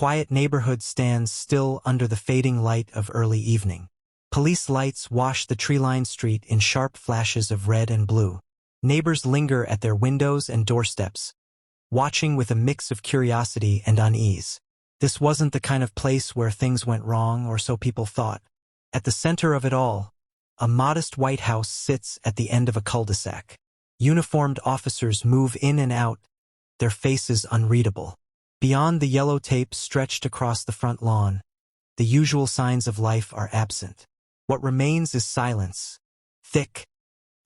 quiet neighborhood stands still under the fading light of early evening. Police lights wash the tree-lined street in sharp flashes of red and blue. Neighbors linger at their windows and doorsteps, watching with a mix of curiosity and unease. This wasn't the kind of place where things went wrong, or so people thought. At the center of it all, a modest white house sits at the end of a cul-de-sac. Uniformed officers move in and out, their faces unreadable. Beyond the yellow tape stretched across the front lawn, the usual signs of life are absent. What remains is silence, thick,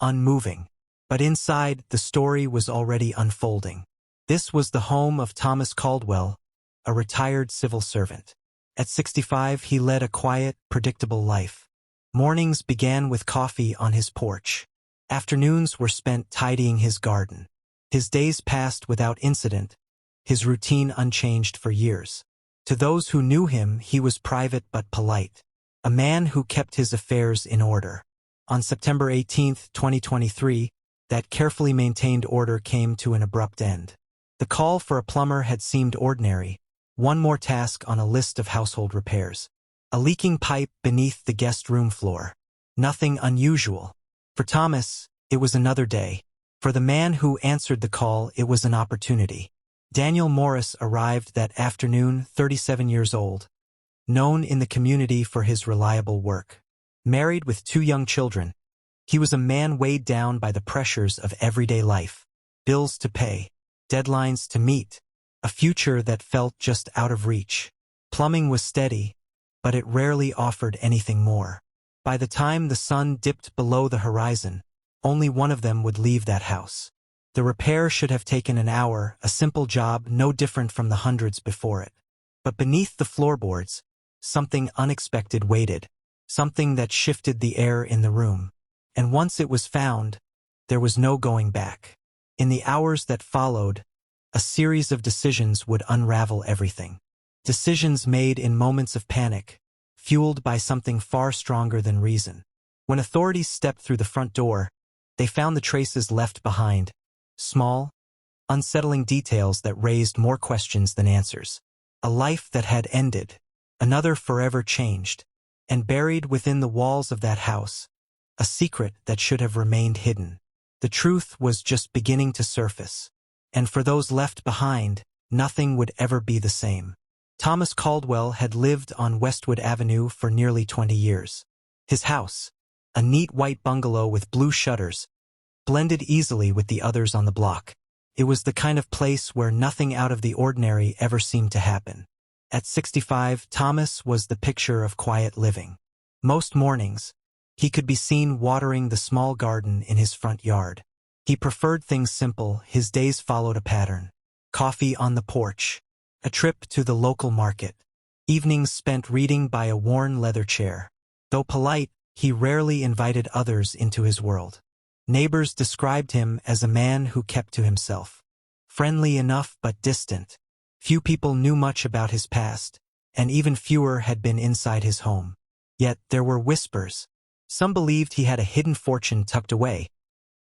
unmoving. But inside, the story was already unfolding. This was the home of Thomas Caldwell, a retired civil servant. At 65, he led a quiet, predictable life. Mornings began with coffee on his porch. Afternoons were spent tidying his garden. His days passed without incident, his routine unchanged for years. To those who knew him, he was private but polite, a man who kept his affairs in order. On September 18, 2023, that carefully maintained order came to an abrupt end. The call for a plumber had seemed ordinary, one more task on a list of household repairs. A leaking pipe beneath the guest room floor. Nothing unusual. For Thomas, it was another day. For the man who answered the call, it was an opportunity. Daniel Morris arrived that afternoon, 37 years old, known in the community for his reliable work. Married with 2 young children, he was a man weighed down by the pressures of everyday life. Bills to pay, deadlines to meet, a future that felt just out of reach. Plumbing was steady, but it rarely offered anything more. By the time the sun dipped below the horizon, only one of them would leave that house. The repair should have taken an hour, a simple job no different from the hundreds before it. But beneath the floorboards, something unexpected waited, something that shifted the air in the room. And once it was found, there was no going back. In the hours that followed, a series of decisions would unravel everything. Decisions made in moments of panic, fueled by something far stronger than reason. When authorities stepped through the front door, they found the traces left behind, small, unsettling details that raised more questions than answers. A life that had ended, another forever changed, and buried within the walls of that house, a secret that should have remained hidden. The truth was just beginning to surface, and for those left behind, nothing would ever be the same. Thomas Caldwell had lived on Westwood Avenue for nearly 20 years. His house, a neat white bungalow with blue shutters, blended easily with the others on the block. It was the kind of place where nothing out of the ordinary ever seemed to happen. At 65, Thomas was the picture of quiet living. Most mornings, he could be seen watering the small garden in his front yard. He preferred things simple, his days followed a pattern. Coffee on the porch, a trip to the local market, evenings spent reading by a worn leather chair. Though polite, he rarely invited others into his world. Neighbors described him as a man who kept to himself. Friendly enough but distant. Few people knew much about his past, and even fewer had been inside his home. Yet there were whispers. Some believed he had a hidden fortune tucked away,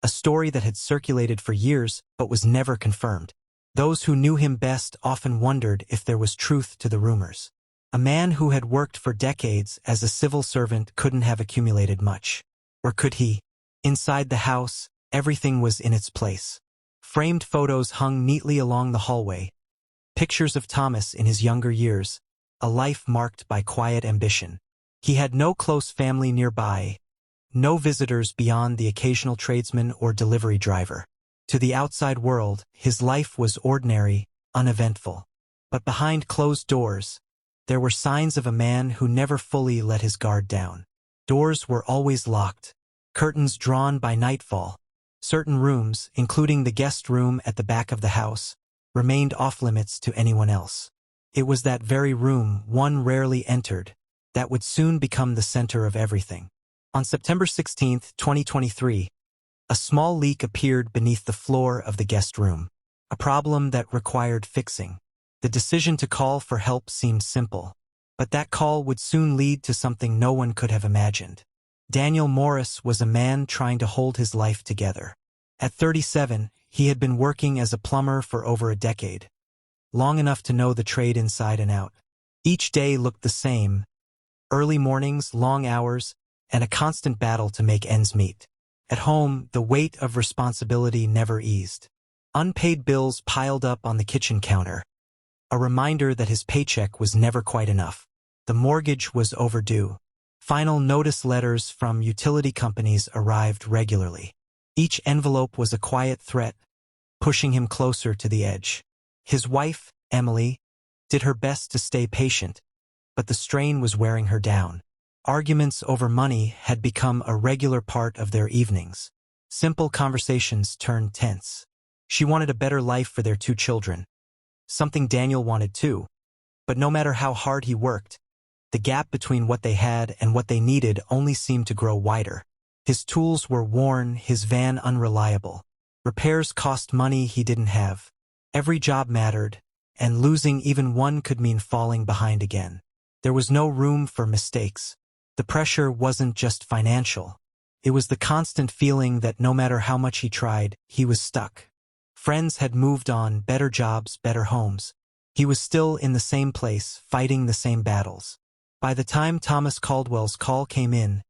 a story that had circulated for years but was never confirmed. Those who knew him best often wondered if there was truth to the rumors. A man who had worked for decades as a civil servant couldn't have accumulated much. Or could he? Inside the house, everything was in its place. Framed photos hung neatly along the hallway. Pictures of Thomas in his younger years, a life marked by quiet ambition. He had no close family nearby, no visitors beyond the occasional tradesman or delivery driver. To the outside world, his life was ordinary, uneventful. But behind closed doors, there were signs of a man who never fully let his guard down. Doors were always locked, curtains drawn by nightfall. Certain rooms, including the guest room at the back of the house, remained off-limits to anyone else. It was that very room, one rarely entered, that would soon become the center of everything. On September 16, 2023, a small leak appeared beneath the floor of the guest room, a problem that required fixing. The decision to call for help seemed simple, but that call would soon lead to something no one could have imagined. Daniel Morris was a man trying to hold his life together. At 37, he had been working as a plumber for over a decade, long enough to know the trade inside and out. Each day looked the same: early mornings, long hours, and a constant battle to make ends meet. At home, the weight of responsibility never eased. Unpaid bills piled up on the kitchen counter, a reminder that his paycheck was never quite enough. The mortgage was overdue. Final notice letters from utility companies arrived regularly. Each envelope was a quiet threat, pushing him closer to the edge. His wife, Emily, did her best to stay patient, but the strain was wearing her down. Arguments over money had become a regular part of their evenings. Simple conversations turned tense. She wanted a better life for their 2 children, something Daniel wanted too. But no matter how hard he worked, the gap between what they had and what they needed only seemed to grow wider. His tools were worn, his van unreliable. Repairs cost money he didn't have. Every job mattered, and losing even one could mean falling behind again. There was no room for mistakes. The pressure wasn't just financial. It was the constant feeling that no matter how much he tried, he was stuck. Friends had moved on, better jobs, better homes. He was still in the same place, fighting the same battles. By the time Thomas Caldwell's call came in,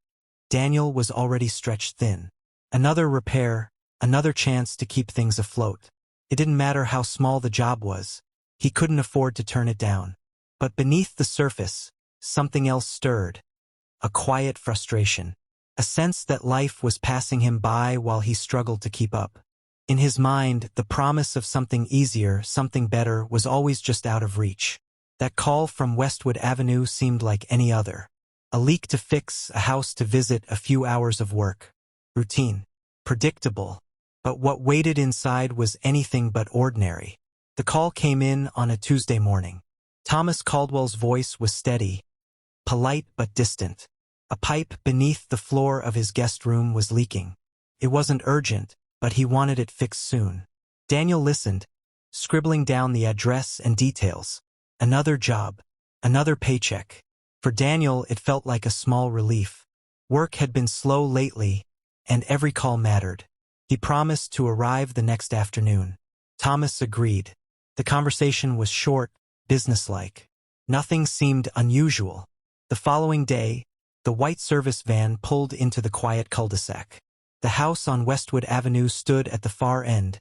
Daniel was already stretched thin. Another repair, another chance to keep things afloat. It didn't matter how small the job was. He couldn't afford to turn it down. But beneath the surface, something else stirred. A quiet frustration. A sense that life was passing him by while he struggled to keep up. In his mind, the promise of something easier, something better, was always just out of reach. That call from Westwood Avenue seemed like any other. A leak to fix, a house to visit, a few hours of work. Routine. Predictable. But what waited inside was anything but ordinary. The call came in on a Tuesday morning. Thomas Caldwell's voice was steady, polite but distant. A pipe beneath the floor of his guest room was leaking. It wasn't urgent, but he wanted it fixed soon. Daniel listened, scribbling down the address and details. Another job, another paycheck. For Daniel, it felt like a small relief. Work had been slow lately, and every call mattered. He promised to arrive the next afternoon. Thomas agreed. The conversation was short, businesslike. Nothing seemed unusual. The following day, the white service van pulled into the quiet cul-de-sac. The house on Westwood Avenue stood at the far end,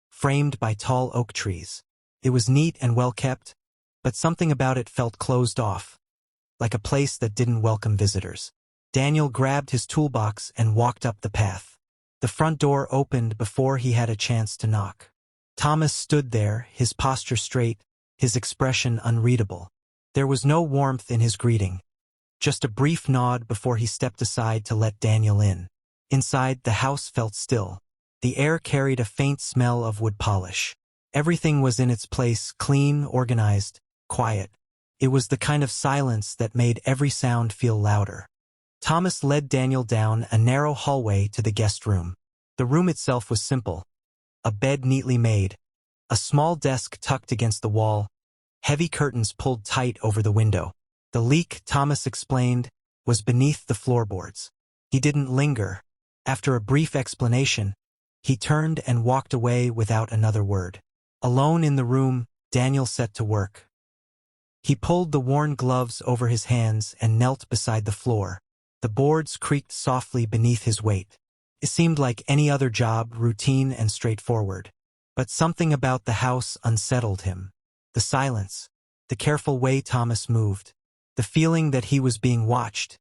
framed by tall oak trees. It was neat and well-kept, but something about it felt closed off, like a place that didn't welcome visitors. Daniel grabbed his toolbox and walked up the path. The front door opened before he had a chance to knock. Thomas stood there, his posture straight, his expression unreadable. There was no warmth in his greeting, just a brief nod before he stepped aside to let Daniel in. Inside, the house felt still. The air carried a faint smell of wood polish. Everything was in its place, clean, organized, quiet. It was the kind of silence that made every sound feel louder. Thomas led Daniel down a narrow hallway to the guest room. The room itself was simple. A bed neatly made, a small desk tucked against the wall, heavy curtains pulled tight over the window. The leak, Thomas explained, was beneath the floorboards. He didn't linger. After a brief explanation, he turned and walked away without another word. Alone in the room, Daniel set to work. He pulled the worn gloves over his hands and knelt beside the floor. The boards creaked softly beneath his weight. It seemed like any other job, routine and straightforward. But something about the house unsettled him. The silence, the careful way Thomas moved, the feeling that he was being watched,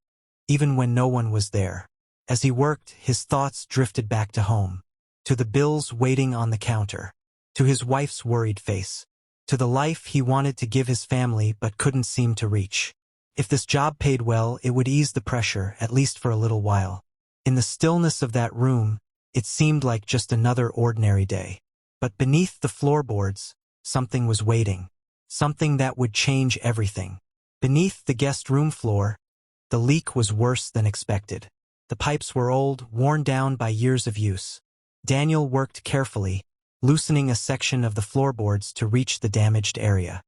even when no one was there. As he worked, his thoughts drifted back to home, to the bills waiting on the counter, to his wife's worried face, to the life he wanted to give his family but couldn't seem to reach. If this job paid well, it would ease the pressure, at least for a little while. In the stillness of that room, it seemed like just another ordinary day. But beneath the floorboards, something was waiting, something that would change everything. Beneath the guest room floor, the leak was worse than expected. The pipes were old, worn down by years of use. Daniel worked carefully, loosening a section of the floorboards to reach the damaged area.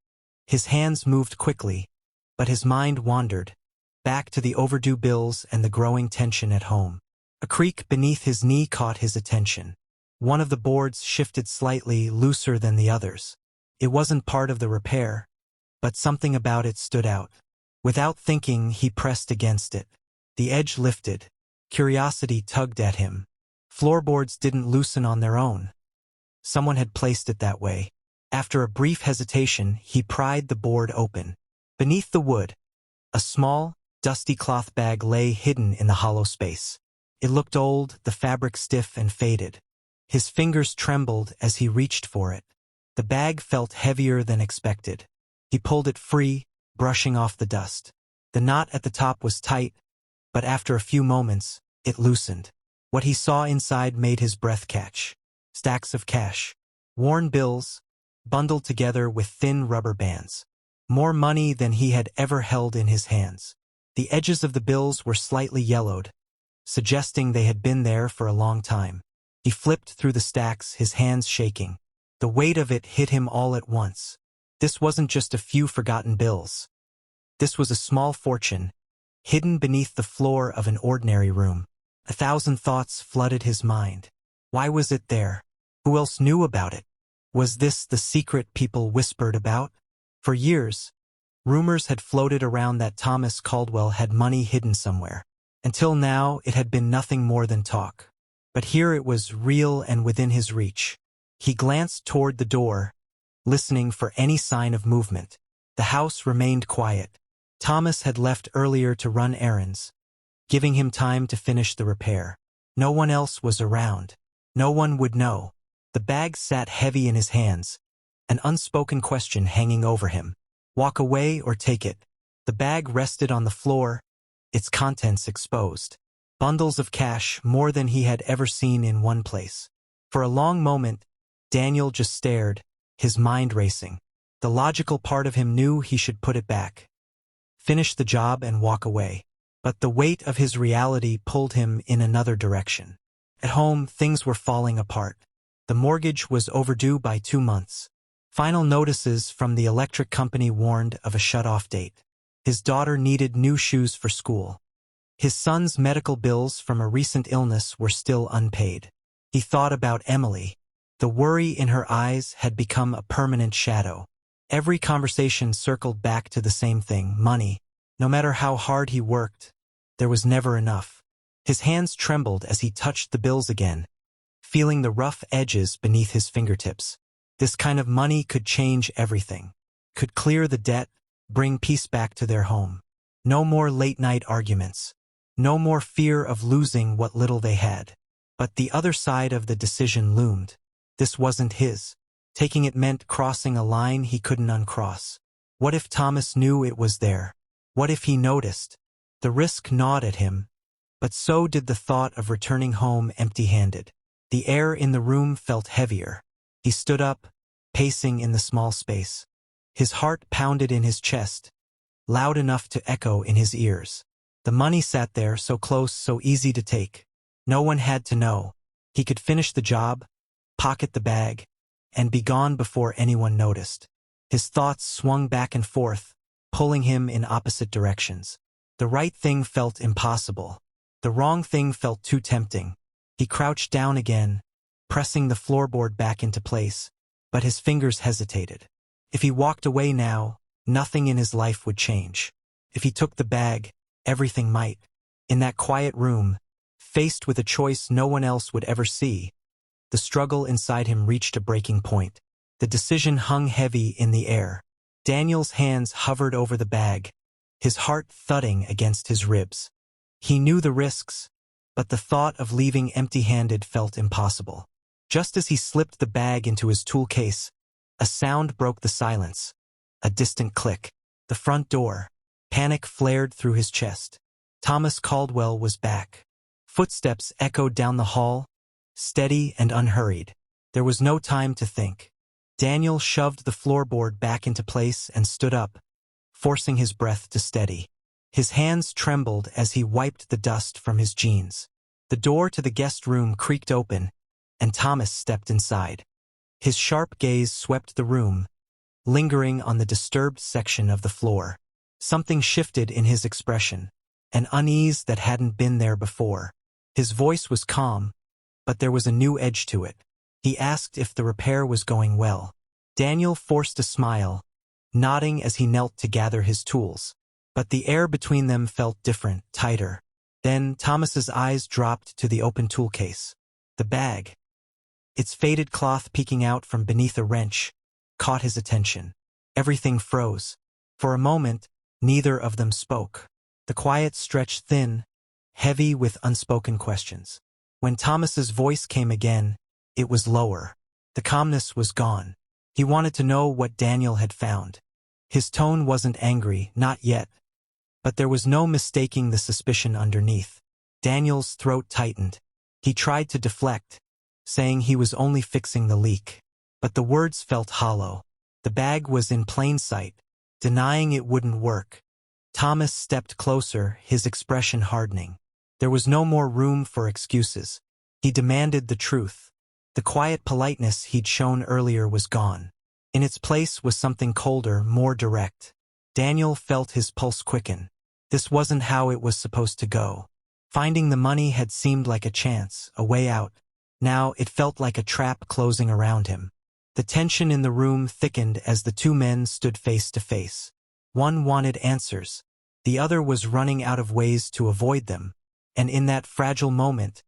His hands moved quickly, but his mind wandered, back to the overdue bills and the growing tension at home. A creak beneath his knee caught his attention. One of the boards shifted slightly, looser than the others. It wasn't part of the repair, but something about it stood out. Without thinking, he pressed against it. The edge lifted. Curiosity tugged at him. Floorboards didn't loosen on their own. Someone had placed it that way. After a brief hesitation, he pried the board open. Beneath the wood, a small, dusty cloth bag lay hidden in the hollow space. It looked old, the fabric stiff and faded. His fingers trembled as he reached for it. The bag felt heavier than expected. He pulled it free, brushing off the dust. The knot at the top was tight, but after a few moments, it loosened. What he saw inside made his breath catch. Stacks of cash. Worn bills, bundled together with thin rubber bands. More money than he had ever held in his hands. The edges of the bills were slightly yellowed, suggesting they had been there for a long time. He flipped through the stacks, his hands shaking. The weight of it hit him all at once. This wasn't just a few forgotten bills. This was a small fortune, hidden beneath the floor of an ordinary room. 1,000 thoughts flooded his mind. Why was it there? Who else knew about it? Was this the secret people whispered about? For years, rumors had floated around that Thomas Caldwell had money hidden somewhere. Until now, it had been nothing more than talk. But here it was, real and within his reach. He glanced toward the door, listening for any sign of movement. The house remained quiet. Thomas had left earlier to run errands, giving him time to finish the repair. No one else was around. No one would know. The bag sat heavy in his hands, an unspoken question hanging over him. Walk away or take it? The bag rested on the floor, its contents exposed. Bundles of cash, more than he had ever seen in one place. For a long moment, Daniel just stared, his mind racing. The logical part of him knew he should put it back, finish the job and walk away. But the weight of his reality pulled him in another direction. At home, things were falling apart. The mortgage was overdue by 2 months. Final notices from the electric company warned of a shut-off date. His daughter needed new shoes for school. His son's medical bills from a recent illness were still unpaid. He thought about Emily. The worry in her eyes had become a permanent shadow. Every conversation circled back to the same thing: money. No matter how hard he worked, there was never enough. His hands trembled as he touched the bills again, feeling the rough edges beneath his fingertips. This kind of money could change everything. Could clear the debt, bring peace back to their home. No more late-night arguments. No more fear of losing what little they had. But the other side of the decision loomed. This wasn't his. Taking it meant crossing a line he couldn't uncross. What if Thomas knew it was there? What if he noticed? The risk gnawed at him, but so did the thought of returning home empty-handed. The air in the room felt heavier. He stood up, pacing in the small space. His heart pounded in his chest, loud enough to echo in his ears. The money sat there, so close, so easy to take. No one had to know. He could finish the job, pocket the bag, and be gone before anyone noticed. His thoughts swung back and forth, pulling him in opposite directions. The right thing felt impossible. The wrong thing felt too tempting. He crouched down again, pressing the floorboard back into place, but his fingers hesitated. If he walked away now, nothing in his life would change. If he took the bag, everything might. In that quiet room, faced with a choice no one else would ever see, the struggle inside him reached a breaking point. The decision hung heavy in the air. Daniel's hands hovered over the bag, his heart thudding against his ribs. He knew the risks, but the thought of leaving empty-handed felt impossible. Just as he slipped the bag into his tool case, a sound broke the silence. A distant click. The front door. Panic flared through his chest. Thomas Caldwell was back. Footsteps echoed down the hall, steady and unhurried. There was no time to think. Daniel shoved the floorboard back into place and stood up, forcing his breath to steady. His hands trembled as he wiped the dust from his jeans. The door to the guest room creaked open, and Thomas stepped inside. His sharp gaze swept the room, lingering on the disturbed section of the floor. Something shifted in his expression, an unease that hadn't been there before. His voice was calm, but there was a new edge to it. He asked if the repair was going well. Daniel forced a smile, nodding as he knelt to gather his tools. But the air between them felt different, tighter. Then Thomas's eyes dropped to the open tool case. The bag, its faded cloth peeking out from beneath a wrench, caught his attention. Everything froze. For a moment, neither of them spoke. The quiet stretched thin, heavy with unspoken questions. When Thomas's voice came again, it was lower. The calmness was gone. He wanted to know what Daniel had found. His tone wasn't angry, not yet. But there was no mistaking the suspicion underneath. Daniel's throat tightened. He tried to deflect, saying he was only fixing the leak. But the words felt hollow. The bag was in plain sight, denying it wouldn't work. Thomas stepped closer, his expression hardening. There was no more room for excuses. He demanded the truth. The quiet politeness he'd shown earlier was gone. In its place was something colder, more direct. Daniel felt his pulse quicken. This wasn't how it was supposed to go. Finding the money had seemed like a chance, a way out. Now it felt like a trap closing around him. The tension in the room thickened as the two men stood face to face. One wanted answers. The other was running out of ways to avoid them. And in that fragile moment,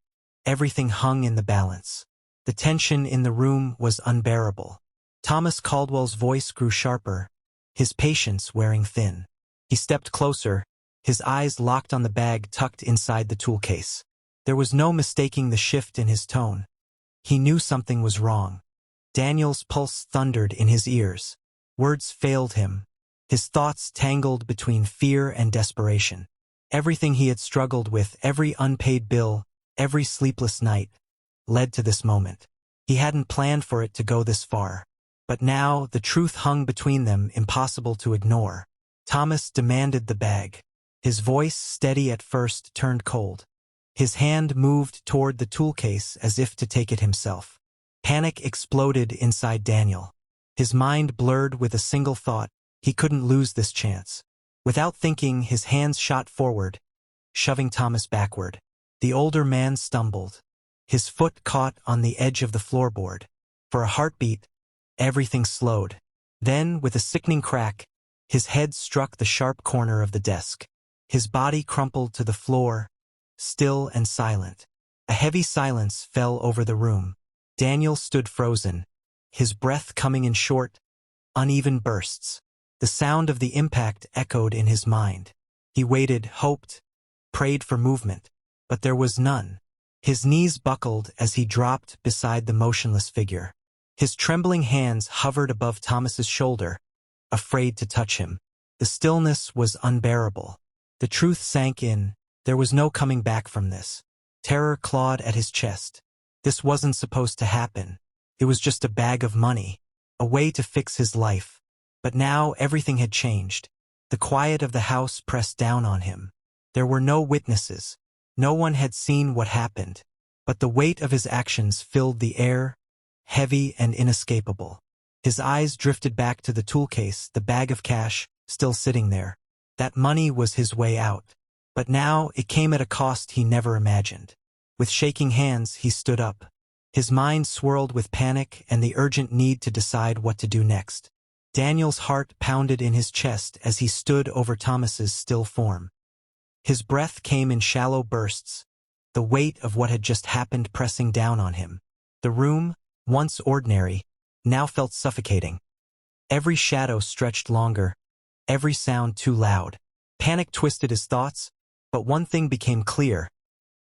everything hung in the balance. The tension in the room was unbearable. Thomas Caldwell's voice grew sharper, his patience wearing thin. He stepped closer, his eyes locked on the bag tucked inside the tool case. There was no mistaking the shift in his tone. He knew something was wrong. Daniel's pulse thundered in his ears. Words failed him. His thoughts tangled between fear and desperation. Everything he had struggled with, every unpaid bill, every sleepless night, led to this moment. He hadn't planned for it to go this far. But now the truth hung between them, impossible to ignore. Thomas demanded the bag. His voice, steady at first, turned cold. His hand moved toward the tool case as if to take it himself. Panic exploded inside Daniel. His mind blurred with a single thought: he couldn't lose this chance. Without thinking, his hands shot forward, shoving Thomas backward. The older man stumbled. His foot caught on the edge of the floorboard. For a heartbeat, everything slowed. Then, with a sickening crack, his head struck the sharp corner of the desk. His body crumpled to the floor, still and silent. A heavy silence fell over the room. Daniel stood frozen, his breath coming in short, uneven bursts. The sound of the impact echoed in his mind. He waited, hoped, prayed for movement, but there was none. His knees buckled as he dropped beside the motionless figure. His trembling hands hovered above Thomas's shoulder, afraid to touch him. The stillness was unbearable. The truth sank in. There was no coming back from this. Terror clawed at his chest. This wasn't supposed to happen. It was just a bag of money, a way to fix his life. But now everything had changed. The quiet of the house pressed down on him. There were no witnesses. No one had seen what happened. But the weight of his actions filled the air, heavy and inescapable. His eyes drifted back to the tool case, the bag of cash, still sitting there. That money was his way out. But now it came at a cost he never imagined. With shaking hands, he stood up. His mind swirled with panic and the urgent need to decide what to do next. Daniel's heart pounded in his chest as he stood over Thomas's still form. His breath came in shallow bursts, the weight of what had just happened pressing down on him. The room, once ordinary, now felt suffocating. Every shadow stretched longer, every sound too loud. Panic twisted his thoughts, but one thing became clear.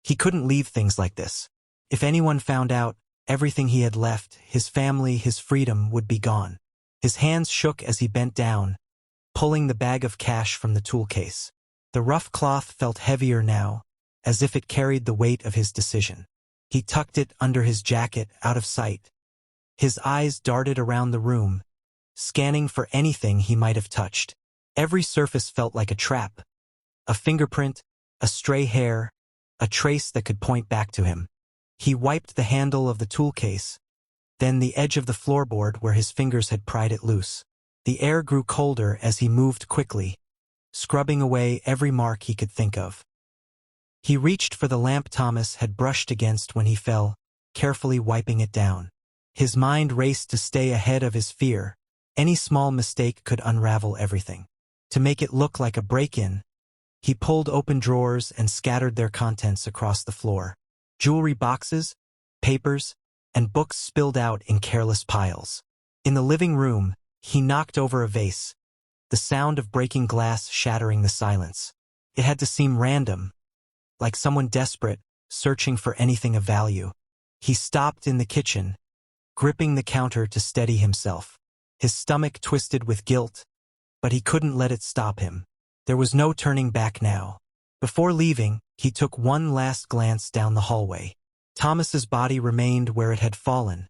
He couldn't leave things like this. If anyone found out, everything he had left, his family, his freedom, would be gone. His hands shook as he bent down, pulling the bag of cash from the tool case. The rough cloth felt heavier now, as if it carried the weight of his decision. He tucked it under his jacket, out of sight. His eyes darted around the room, scanning for anything he might have touched. Every surface felt like a trap. A fingerprint, a stray hair, a trace that could point back to him. He wiped the handle of the tool case, then the edge of the floorboard where his fingers had pried it loose. The air grew colder as he moved quickly, scrubbing away every mark he could think of. He reached for the lamp Thomas had brushed against when he fell, carefully wiping it down. His mind raced to stay ahead of his fear, Any small mistake could unravel everything. To make it look like a break-in, he pulled open drawers and scattered their contents across the floor. Jewelry boxes, papers, and books spilled out in careless piles. In the living room, he knocked over a vase, the sound of breaking glass shattering the silence. It had to seem random, like someone desperate, searching for anything of value. He stopped in the kitchen, gripping the counter to steady himself. His stomach twisted with guilt, but he couldn't let it stop him. There was no turning back now. Before leaving, he took one last glance down the hallway. Thomas's body remained where it had fallen,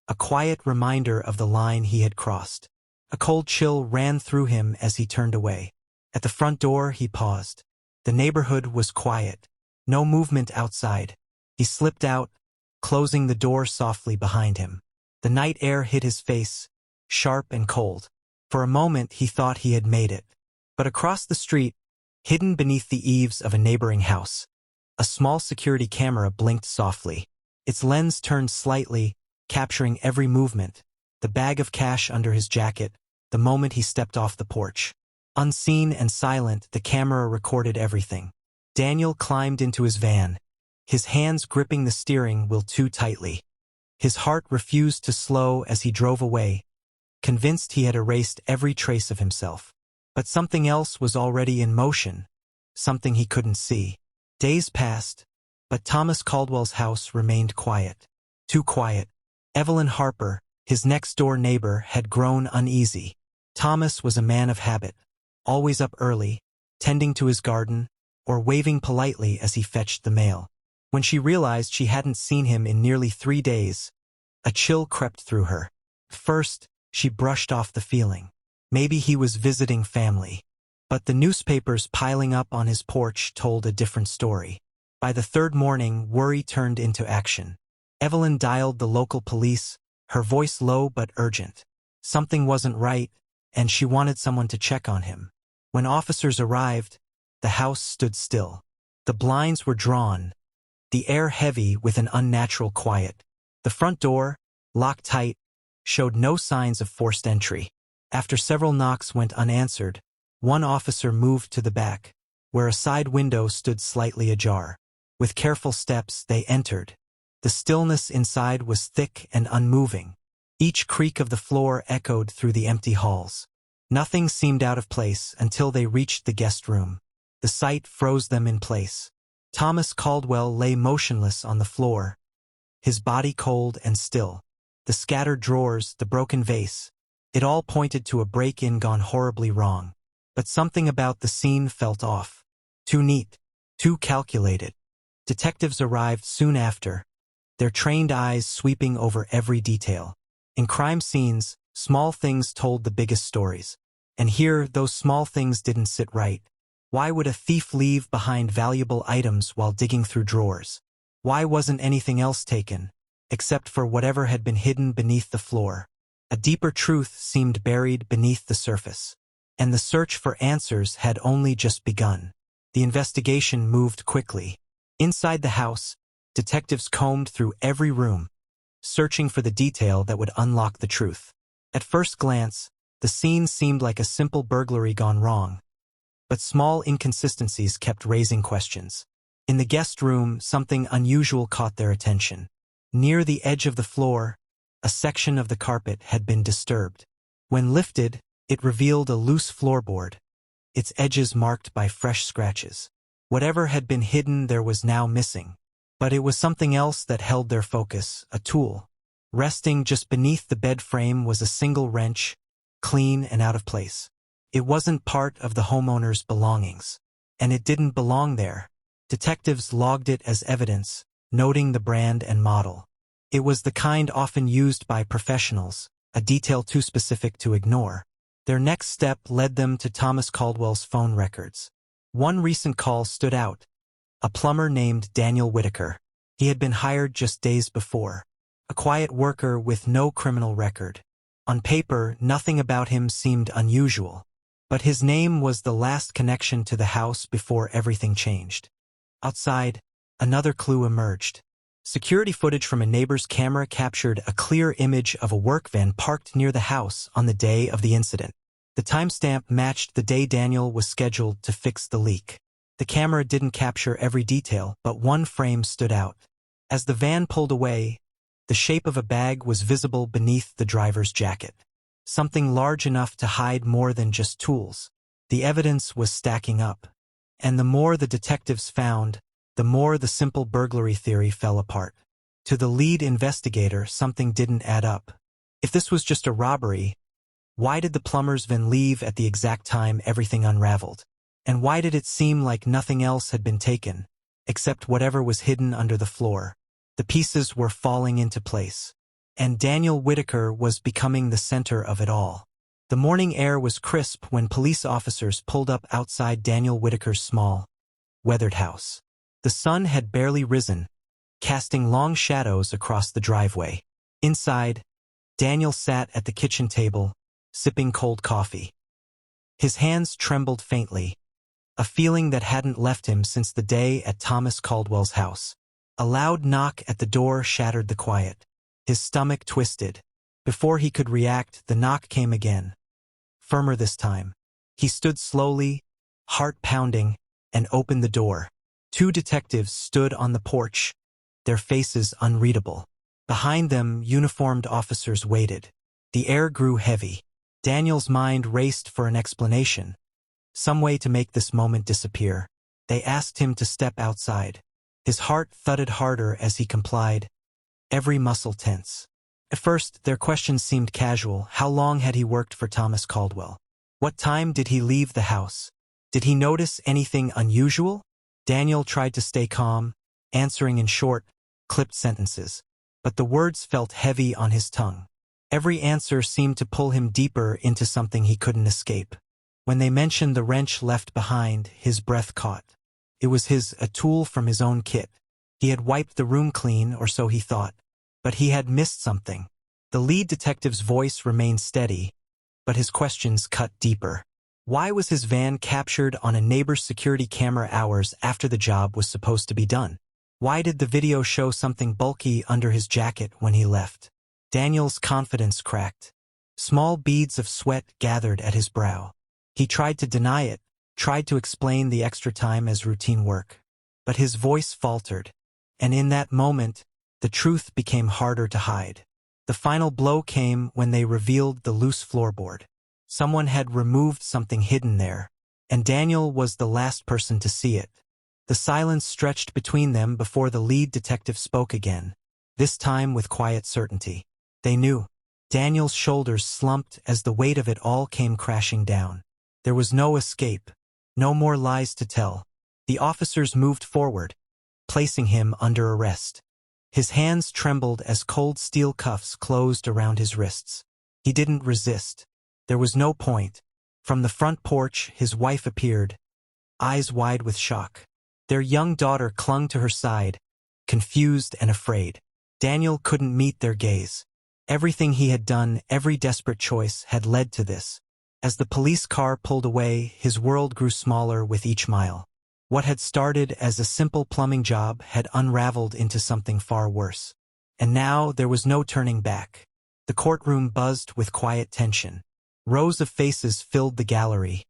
a quiet reminder of the line he had crossed. A cold chill ran through him as he turned away. At the front door, he paused. The neighborhood was quiet. No movement outside. He slipped out, closing the door softly behind him. The night air hit his face, sharp and cold. For a moment, he thought he had made it. But across the street, hidden beneath the eaves of a neighboring house, a small security camera blinked softly. Its lens turned slightly, capturing every movement, the bag of cash under his jacket, the moment he stepped off the porch. Unseen and silent, the camera recorded everything. Daniel climbed into his van, his hands gripping the steering wheel too tightly. His heart refused to slow as he drove away, convinced he had erased every trace of himself. But something else was already in motion, something he couldn't see. Days passed, but Thomas Caldwell's house remained quiet. Too quiet. Evelyn Harper, his next-door neighbor, had grown uneasy. Thomas was a man of habit, always up early, tending to his garden, or waving politely as he fetched the mail. When she realized she hadn't seen him in nearly 3 days, a chill crept through her. First, she brushed off the feeling. Maybe he was visiting family. But the newspapers piling up on his porch told a different story. By the third morning, worry turned into action. Evelyn dialed the local police, her voice low but urgent. Something wasn't right, and she wanted someone to check on him. When officers arrived, the house stood still. The blinds were drawn, the air heavy with an unnatural quiet. The front door, locked tight, showed no signs of forced entry. After several knocks went unanswered, one officer moved to the back, where a side window stood slightly ajar. With careful steps, they entered. The stillness inside was thick and unmoving. Each creak of the floor echoed through the empty halls. Nothing seemed out of place until they reached the guest room. The sight froze them in place. Thomas Caldwell lay motionless on the floor, his body cold and still. The scattered drawers, the broken vase, it all pointed to a break-in gone horribly wrong. But something about the scene felt off. Too neat, too calculated. Detectives arrived soon after, their trained eyes sweeping over every detail. In crime scenes, small things told the biggest stories. And here, those small things didn't sit right. Why would a thief leave behind valuable items while digging through drawers? Why wasn't anything else taken, except for whatever had been hidden beneath the floor? A deeper truth seemed buried beneath the surface. And the search for answers had only just begun. The investigation moved quickly. Inside the house, detectives combed through every room, searching for the detail that would unlock the truth. At first glance, the scene seemed like a simple burglary gone wrong. But small inconsistencies kept raising questions. In the guest room, something unusual caught their attention. Near the edge of the floor, a section of the carpet had been disturbed. When lifted, it revealed a loose floorboard, its edges marked by fresh scratches. Whatever had been hidden there was now missing. But it was something else that held their focus, a tool. Resting just beneath the bed frame was a single wrench, clean and out of place. It wasn't part of the homeowner's belongings. And it didn't belong there. Detectives logged it as evidence, noting the brand and model. It was the kind often used by professionals, a detail too specific to ignore. Their next step led them to Thomas Caldwell's phone records. One recent call stood out. A plumber named Daniel Whitaker. He had been hired just days before. A quiet worker with no criminal record. On paper, nothing about him seemed unusual. But his name was the last connection to the house before everything changed. Outside, another clue emerged. Security footage from a neighbor's camera captured a clear image of a work van parked near the house on the day of the incident. The timestamp matched the day Daniel was scheduled to fix the leak. The camera didn't capture every detail, but one frame stood out. As the van pulled away, the shape of a bag was visible beneath the driver's jacket. Something large enough to hide more than just tools. The evidence was stacking up. And the more the detectives found, the more the simple burglary theory fell apart. To the lead investigator, something didn't add up. If this was just a robbery, why did the plumber's van leave at the exact time everything unraveled? And why did it seem like nothing else had been taken, except whatever was hidden under the floor? The pieces were falling into place. And Daniel Whitaker was becoming the center of it all. The morning air was crisp when police officers pulled up outside Daniel Whitaker's small, weathered house. The sun had barely risen, casting long shadows across the driveway. Inside, Daniel sat at the kitchen table, sipping cold coffee. His hands trembled faintly, a feeling that hadn't left him since the day at Thomas Caldwell's house. A loud knock at the door shattered the quiet. His stomach twisted. Before he could react, the knock came again. Firmer this time. He stood slowly, heart pounding, and opened the door. Two detectives stood on the porch, their faces unreadable. Behind them, uniformed officers waited. The air grew heavy. Daniel's mind raced for an explanation, some way to make this moment disappear. They asked him to step outside. His heart thudded harder as he complied, every muscle tense. At first, their questions seemed casual. How long had he worked for Thomas Caldwell? What time did he leave the house? Did he notice anything unusual? Daniel tried to stay calm, answering in short, clipped sentences. But the words felt heavy on his tongue. Every answer seemed to pull him deeper into something he couldn't escape. When they mentioned the wrench left behind, his breath caught. It was a tool from his own kit. He had wiped the room clean, or so he thought. But he had missed something. The lead detective's voice remained steady, but his questions cut deeper. Why was his van captured on a neighbor's security camera hours after the job was supposed to be done? Why did the video show something bulky under his jacket when he left? Daniel's confidence cracked. Small beads of sweat gathered at his brow. He tried to deny it, tried to explain the extra time as routine work. But his voice faltered, and in that moment, the truth became harder to hide. The final blow came when they revealed the loose floorboard. Someone had removed something hidden there, and Daniel was the last person to see it. The silence stretched between them before the lead detective spoke again, this time with quiet certainty. They knew. Daniel's shoulders slumped as the weight of it all came crashing down. There was no escape, no more lies to tell. The officers moved forward, placing him under arrest. His hands trembled as cold steel cuffs closed around his wrists. He didn't resist. There was no point. From the front porch, his wife appeared, eyes wide with shock. Their young daughter clung to her side, confused and afraid. Daniel couldn't meet their gaze. Everything he had done, every desperate choice, had led to this. As the police car pulled away, his world grew smaller with each mile. What had started as a simple plumbing job had unraveled into something far worse. And now there was no turning back. The courtroom buzzed with quiet tension. Rows of faces filled the gallery,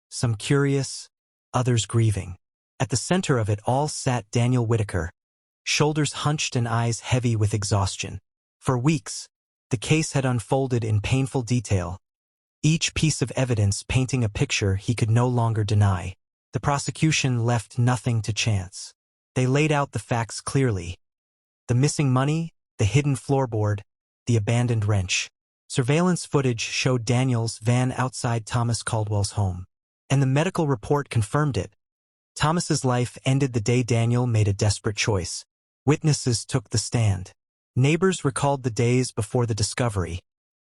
some curious, others grieving. At the center of it all sat Daniel Whitaker, shoulders hunched and eyes heavy with exhaustion. For weeks, the case had unfolded in painful detail, each piece of evidence painting a picture he could no longer deny. The prosecution left nothing to chance. They laid out the facts clearly. The missing money, the hidden floorboard, the abandoned wrench. Surveillance footage showed Daniel's van outside Thomas Caldwell's home. And the medical report confirmed it. Thomas's life ended the day Daniel made a desperate choice. Witnesses took the stand. Neighbors recalled the days before the discovery,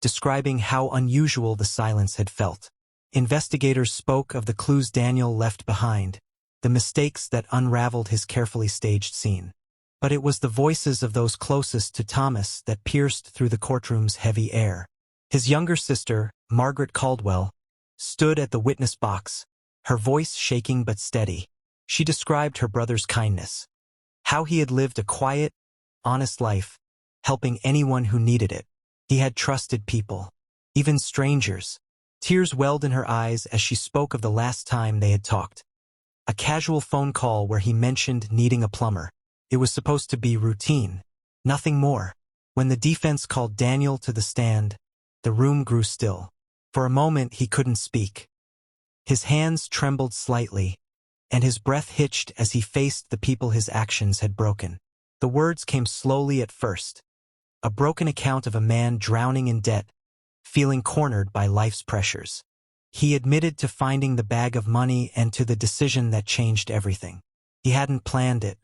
describing how unusual the silence had felt. Investigators spoke of the clues Daniel left behind, the mistakes that unraveled his carefully staged scene. But it was the voices of those closest to Thomas that pierced through the courtroom's heavy air. His younger sister, Margaret Caldwell, stood at the witness box, her voice shaking but steady. She described her brother's kindness, how he had lived a quiet, honest life, helping anyone who needed it. He had trusted people, even strangers. Tears welled in her eyes as she spoke of the last time they had talked. A casual phone call where he mentioned needing a plumber. It was supposed to be routine, nothing more. When the defense called Daniel to the stand, the room grew still. For a moment he couldn't speak. His hands trembled slightly, and his breath hitched as he faced the people his actions had broken. The words came slowly at first. A broken account of a man drowning in debt, feeling cornered by life's pressures. He admitted to finding the bag of money and to the decision that changed everything. He hadn't planned it.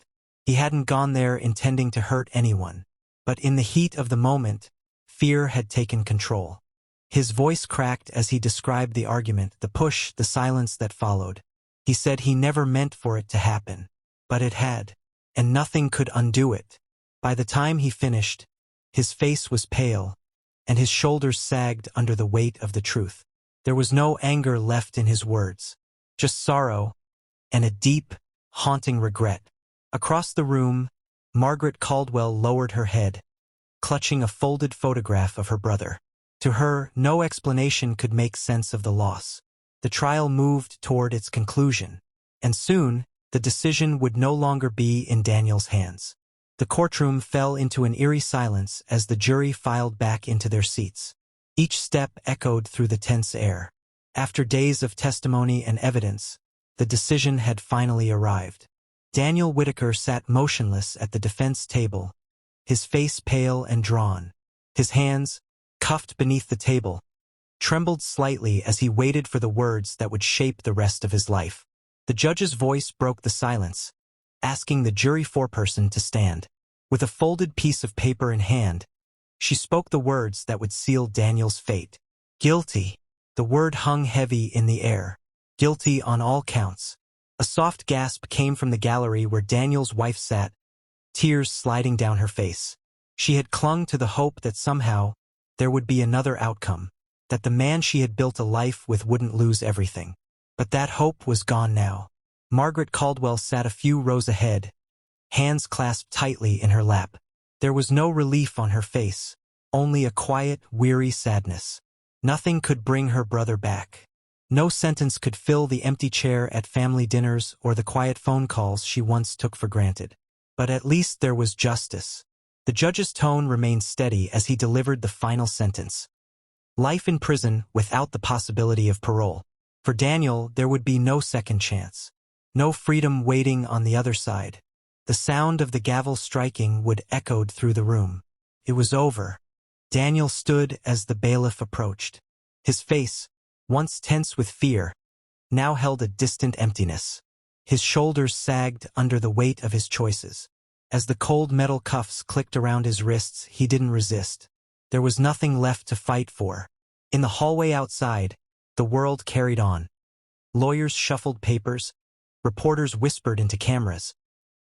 He hadn't gone there intending to hurt anyone. But in the heat of the moment, fear had taken control. His voice cracked as he described the argument, the push, the silence that followed. He said he never meant for it to happen. But it had. And nothing could undo it. By the time he finished, his face was pale, and his shoulders sagged under the weight of the truth. There was no anger left in his words, just sorrow and a deep, haunting regret. Across the room, Margaret Caldwell lowered her head, clutching a folded photograph of her brother. To her, no explanation could make sense of the loss. The trial moved toward its conclusion, and soon, the decision would no longer be in Daniel's hands. The courtroom fell into an eerie silence as the jury filed back into their seats. Each step echoed through the tense air. After days of testimony and evidence, the decision had finally arrived. Daniel Whitaker sat motionless at the defense table, his face pale and drawn. His hands, cuffed beneath the table, trembled slightly as he waited for the words that would shape the rest of his life. The judge's voice broke the silence, asking the jury foreperson to stand. With a folded piece of paper in hand, she spoke the words that would seal Daniel's fate. Guilty. The word hung heavy in the air. Guilty on all counts. A soft gasp came from the gallery where Daniel's wife sat, tears sliding down her face. She had clung to the hope that somehow there would be another outcome, that the man she had built a life with wouldn't lose everything. But that hope was gone now. Margaret Caldwell sat a few rows ahead, hands clasped tightly in her lap. There was no relief on her face, only a quiet, weary sadness. Nothing could bring her brother back. No sentence could fill the empty chair at family dinners or the quiet phone calls she once took for granted. But at least there was justice. The judge's tone remained steady as he delivered the final sentence. Life in prison without the possibility of parole. For Daniel, there would be no second chance. No freedom waiting on the other side. The sound of the gavel striking would echoed through the room. It was over. Daniel stood as the bailiff approached. His face, once tense with fear, now held a distant emptiness. His shoulders sagged under the weight of his choices. As the cold metal cuffs clicked around his wrists, he didn't resist. There was nothing left to fight for. In the hallway outside, the world carried on. Lawyers shuffled papers, reporters whispered into cameras.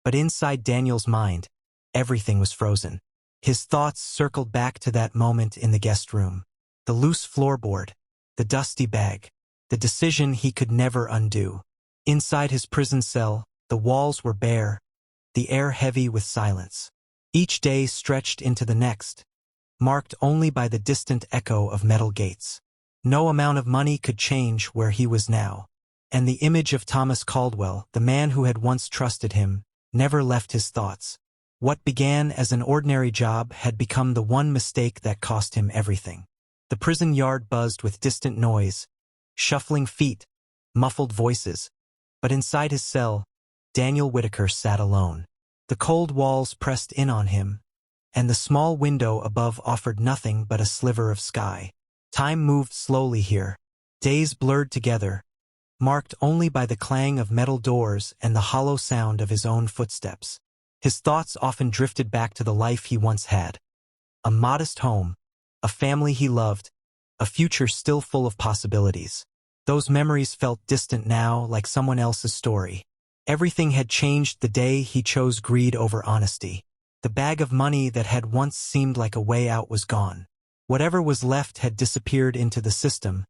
But inside Daniel's mind, everything was frozen. His thoughts circled back to that moment in the guest room. The loose floorboard, the dusty bag, the decision he could never undo. Inside his prison cell, the walls were bare, the air heavy with silence. Each day stretched into the next, marked only by the distant echo of metal gates. No amount of money could change where he was now. And the image of Thomas Caldwell, the man who had once trusted him, never left his thoughts. What began as an ordinary job had become the one mistake that cost him everything. The prison yard buzzed with distant noise, shuffling feet, muffled voices. But inside his cell, Daniel Whitaker sat alone. The cold walls pressed in on him, and the small window above offered nothing but a sliver of sky. Time moved slowly here. Days blurred together, marked only by the clang of metal doors and the hollow sound of his own footsteps. His thoughts often drifted back to the life he once had. A modest home, a family he loved, a future still full of possibilities. Those memories felt distant now, like someone else's story. Everything had changed the day he chose greed over honesty. The bag of money that had once seemed like a way out was gone. Whatever was left had disappeared into the system,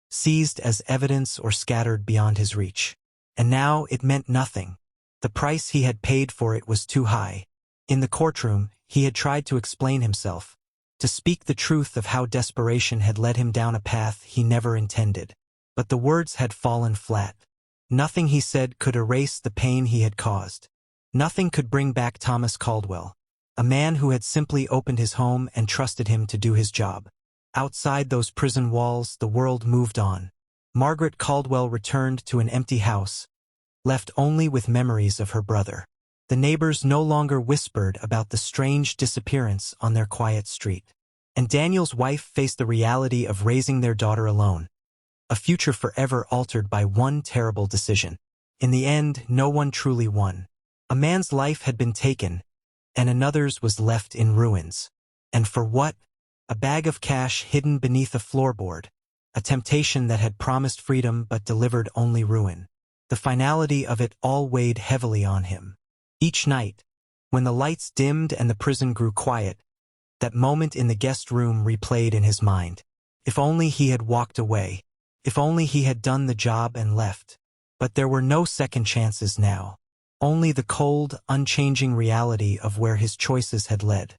seized as evidence or scattered beyond his reach. And now it meant nothing. The price he had paid for it was too high. In the courtroom, He had tried to explain himself, to speak the truth of how desperation had led him down a path he never intended. But the words had fallen flat. Nothing he said could erase the pain he had caused. Nothing could bring back Thomas Caldwell, a man who had simply opened his home and trusted him to do his job. Outside those prison walls, the world moved on. Margaret Caldwell returned to an empty house, left only with memories of her brother. The neighbors no longer whispered about the strange disappearance on their quiet street. And Daniel's wife faced the reality of raising their daughter alone, a future forever altered by one terrible decision. In the end, no one truly won. A man's life had been taken, and another's was left in ruins. And for what? A bag of cash hidden beneath a floorboard, a temptation that had promised freedom but delivered only ruin. The finality of it all weighed heavily on him. Each night, when the lights dimmed and the prison grew quiet, that moment in the guest room replayed in his mind. If only he had walked away. If only he had done the job and left. But there were no second chances now. Only the cold, unchanging reality of where his choices had led.